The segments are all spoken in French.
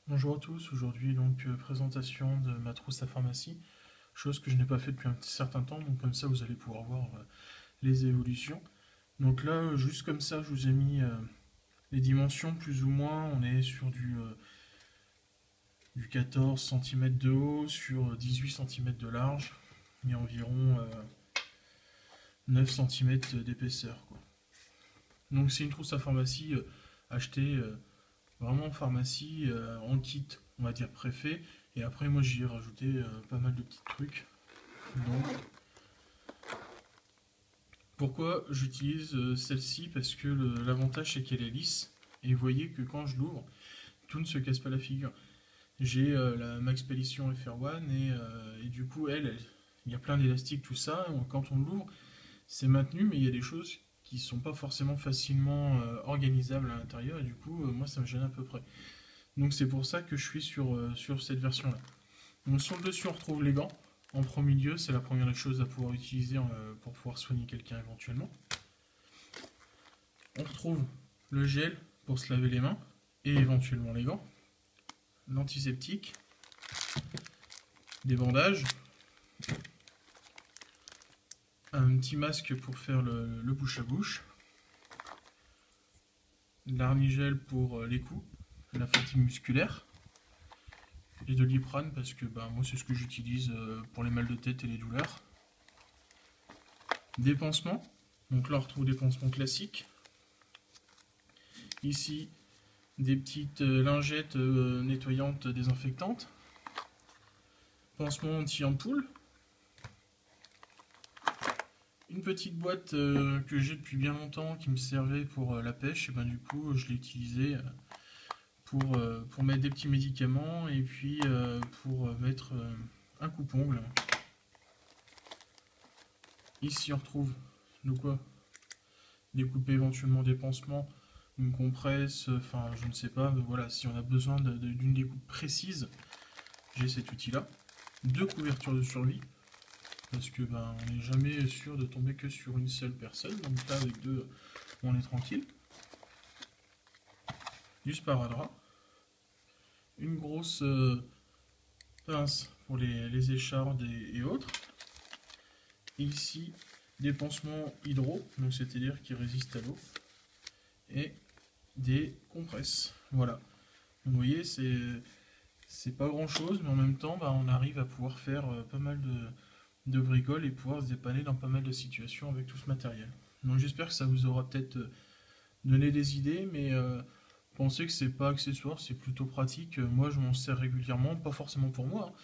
Bonjour à tous, aujourd'hui donc présentation de ma trousse à pharmacie, chose que je n'ai pas fait depuis un certain temps, donc comme ça vous allez pouvoir voir les évolutions. Donc là, juste comme ça, je vous ai mis les dimensions plus ou moins, on est sur du 14 cm de haut sur 18 cm de large et environ 9 cm d'épaisseur, quoi. Donc c'est une trousse à pharmacie achetée vraiment en pharmacie, en kit, on va dire préfet. Et après, moi, j'y ai rajouté pas mal de petits trucs. Donc, pourquoi j'utilise celle-ci? Parce que l'avantage, c'est qu'elle est lisse. Et vous voyez que quand je l'ouvre, tout ne se casse pas la figure. J'ai la Maxpedition FR1 et du coup, il y a plein d'élastiques, tout ça. Quand on l'ouvre, c'est maintenu, mais il y a des choses qui sont pas forcément facilement organisables à l'intérieur. Et du coup, moi, ça me gêne à peu près. Donc c'est pour ça que je suis sur cette version-là. Donc sur le dessus, on retrouve les gants. En premier lieu, c'est la première des choses à pouvoir utiliser pour pouvoir soigner quelqu'un éventuellement. On retrouve le gel pour se laver les mains et éventuellement les gants. L'antiseptique, des bandages, un petit masque pour faire le bouche à bouche, l'arnigel pour les coups, la fatigue musculaire, et de l'iprane parce que moi c'est ce que j'utilise pour les mal de tête et les douleurs. Des pansements, donc là on retrouve des pansements classiques. Ici, des petites lingettes nettoyantes désinfectantes. Pansement anti-ampoule. Une petite boîte que j'ai depuis bien longtemps qui me servait pour la pêche. Et ben du coup, je l'ai utilisée pour mettre des petits médicaments et puis pour mettre un coupe-ongle. Ici, on retrouve de quoi découper éventuellement des pansements, une compresse, enfin je ne sais pas, mais voilà, si on a besoin d'une découpe précise, j'ai cet outil-là. Deux couvertures de survie, parce que on n'est jamais sûr de tomber que sur une seule personne, donc là avec deux, on est tranquille. Du sparadrap, une grosse pince pour les échardes et autres. Et ici, des pansements hydro, donc c'est-à-dire qui résistent à l'eau, et des compresses. Voilà. Donc, vous voyez, c'est pas grand chose, mais en même temps, on arrive à pouvoir faire pas mal de bricoles et pouvoir se dépanner dans pas mal de situations avec tout ce matériel. Donc j'espère que ça vous aura peut-être donné des idées, mais pensez que c'est pas accessoire, c'est plutôt pratique. Moi, je m'en sers régulièrement, pas forcément pour moi, hein,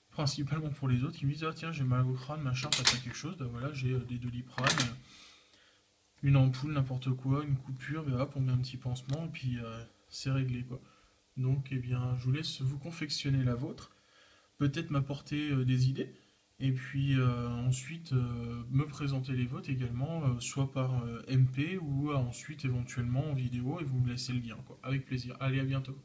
principalement pour les autres qui me disent ah tiens j'ai mal au crâne, machin, t'as pas quelque chose, voilà j'ai des Doliprane, une ampoule, n'importe quoi, une coupure, hop on met un petit pansement et puis c'est réglé quoi. Donc eh bien je vous laisse vous confectionner la vôtre, peut-être m'apporter des idées. Et puis ensuite me présenter les vôtres également, soit par MP ou ensuite éventuellement en vidéo et vous me laissez le lien quoi. Avec plaisir. Allez à bientôt.